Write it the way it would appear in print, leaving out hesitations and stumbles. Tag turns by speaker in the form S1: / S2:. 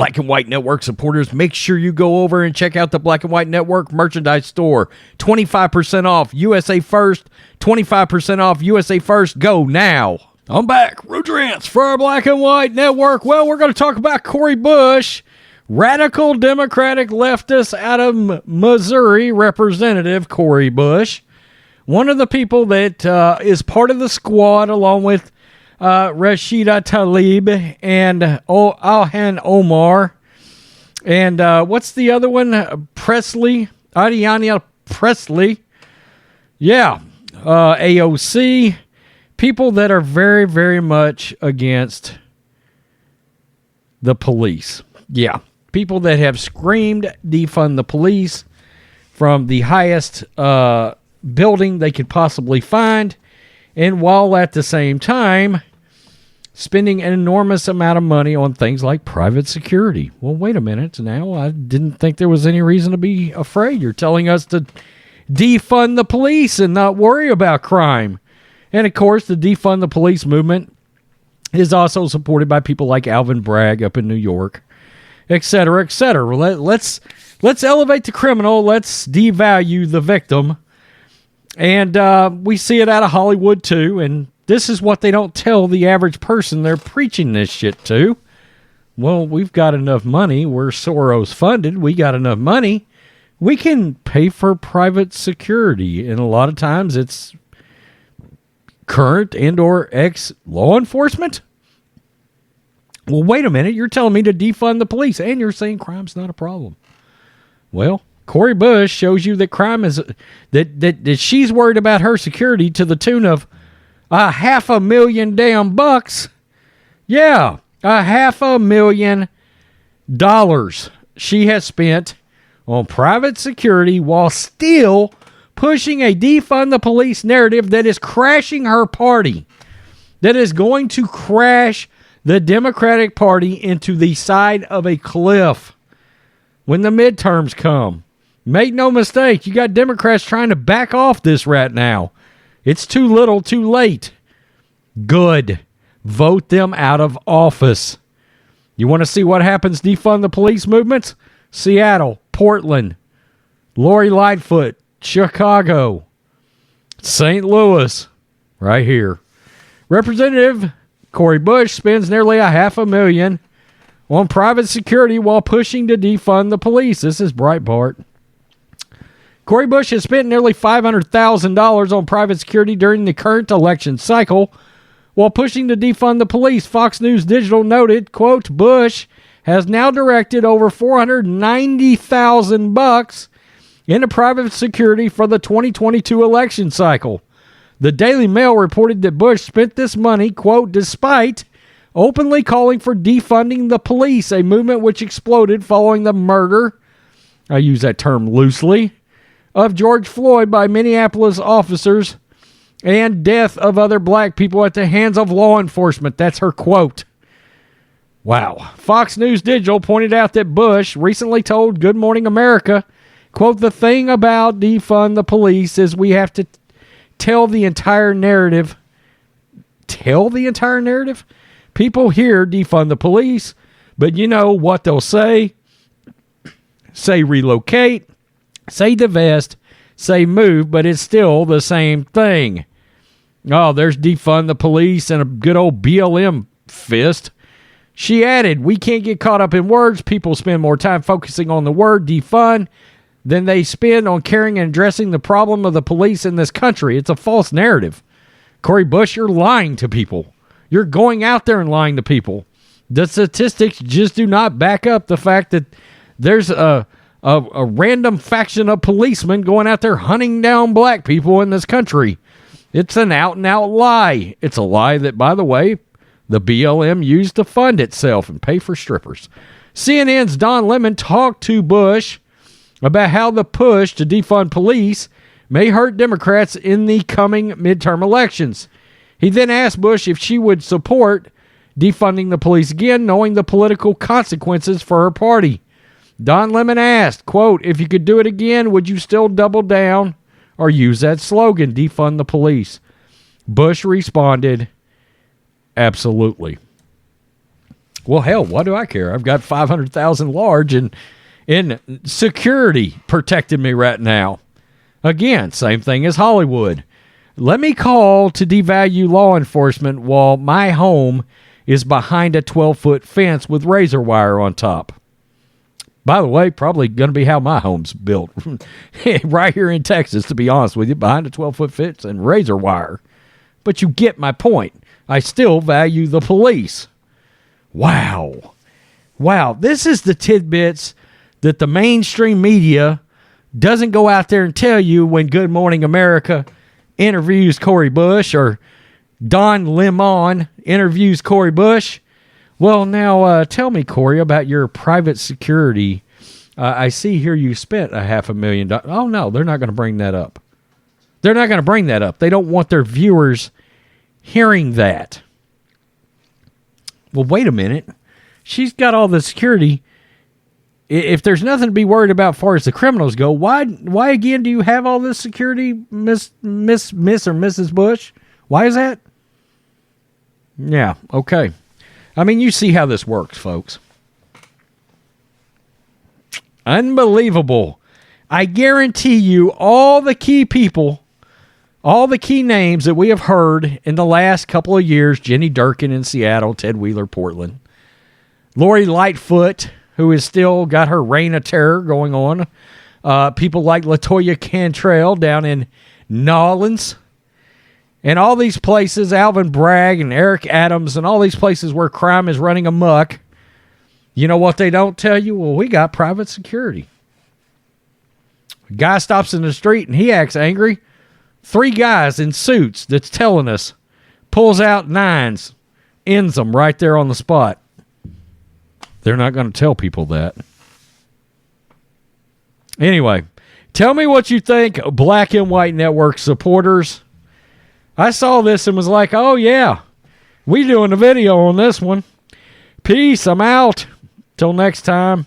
S1: Black and White Network supporters, make sure you go over and check out the Black and White Network merchandise store. 25% off USA First. 25% off USA First. Go now. I'm back. Rudrance for our Black and White Network. Well, we're going to talk about Cori Bush, radical Democratic leftist out of Missouri, Representative Cori Bush. One of the people that is part of the squad along with Rashida Tlaib and Alhan Omar. And what's the other one? Presley. Adiana Presley. Yeah. AOC. People that are very, very much against the police. Yeah. People that have screamed defund the police from the highest building they could possibly find. And while at the same time spending an enormous amount of money on things like private security. Well, wait a minute now. I didn't think there was any reason to be afraid. You're telling us to defund the police and not worry about crime. And, of course, the defund the police movement is also supported by people like Alvin Bragg up in New York, et cetera, et cetera. Let's elevate the criminal. Let's devalue the victim. And we see it out of Hollywood, too. And this is what they don't tell the average person they're preaching this shit to. Well, we've got enough money. We're Soros funded. We got enough money. We can pay for private security. And a lot of times it's current and or ex-law enforcement. Well, wait a minute. You're telling me to defund the police, and you're saying crime's not a problem. Well, Cori Bush shows you that crime is that she's worried about her security to the tune of $500,000 damn bucks. Yeah, $500,000 she has spent on private security while still pushing a defund the police narrative that is crashing her party, that is going to crash the Democratic Party into the side of a cliff when the midterms come. Make no mistake, you got Democrats trying to back off this right now. It's too little, too late. Good. Vote them out of office. You want to see what happens defund the police movements? Seattle, Portland, Lori Lightfoot, Chicago, St. Louis, right here. Representative Cori Bush spends nearly $500,000 on private security while pushing to defund the police. This is Breitbart. Cori Bush has spent nearly $500,000 on private security during the current election cycle while pushing to defund the police. Fox News Digital noted, quote, Bush has now directed over $490,000 into private security for the 2022 election cycle. The Daily Mail reported that Bush spent this money, quote, despite openly calling for defunding the police, a movement which exploded following the murder, I use that term loosely, of George Floyd by Minneapolis officers and death of other black people at the hands of law enforcement. That's her quote. Wow. Fox News Digital pointed out that Bush recently told Good Morning America, quote, the thing about defund the police is we have to tell the entire narrative. Tell the entire narrative? People hear defund the police, but you know what they'll say? Say relocate, say divest, say move, but it's still the same thing. Oh, there's defund the police and a good old BLM fist. She added, we can't get caught up in words. People spend more time focusing on the word defund than they spend on caring and addressing the problem of the police in this country. It's a false narrative. Cori Bush, you're lying to people. You're going out there and lying to people. The statistics just do not back up the fact that there's a random faction of policemen going out there hunting down black people in this country. It's an out-and-out lie. It's a lie that, by the way, the BLM used to fund itself and pay for strippers. CNN's Don Lemon talked to Bush about how the push to defund police may hurt Democrats in the coming midterm elections. He then asked Bush if she would support defunding the police again, knowing the political consequences for her party. Don Lemon asked, quote, if you could do it again, would you still double down or use that slogan, defund the police? Bush responded, absolutely. Well, hell, what do I care? I've got 500,000 large in security protecting me right now. Again, same thing as Hollywood. Let me call to devalue law enforcement while my home is behind a 12-foot fence with razor wire on top. By the way, probably going to be how my home's built. Right here in Texas, to be honest with you, behind a 12-foot fence and razor wire. But you get my point. I still value the police. Wow. Wow. This is the tidbits that the mainstream media doesn't go out there and tell you when Good Morning America interviews Cori Bush or Don Lemon interviews Cori Bush. Well, now tell me, Cori, about your private security. I see here you spent $500,000. Oh, no, they're not going to bring that up. They're not going to bring that up. They don't want their viewers hearing that. Well, wait a minute. She's got all the security. If there's nothing to be worried about as far as the criminals go, why again do you have all this security, Miss or Mrs. Bush? Why is that? Yeah, okay. I mean, you see how this works, folks. Unbelievable. I guarantee you all the key people, all the key names that we have heard in the last couple of years, Jenny Durkin in Seattle, Ted Wheeler, Portland, Lori Lightfoot, who has still got her reign of terror going on, people like LaToya Cantrell down in Nolens, and all these places, Alvin Bragg and Eric Adams, and all these places where crime is running amok. You know what they don't tell you? Well, we got private security. A guy stops in the street and he acts angry. 3 guys in suits that's telling us, pulls out 9s, ends them right there on the spot. They're not going to tell people that. Anyway, tell me what you think, Black and White Network supporters. I saw this and was like, oh yeah, we doing a video on this one. Peace, I'm out. Till next time.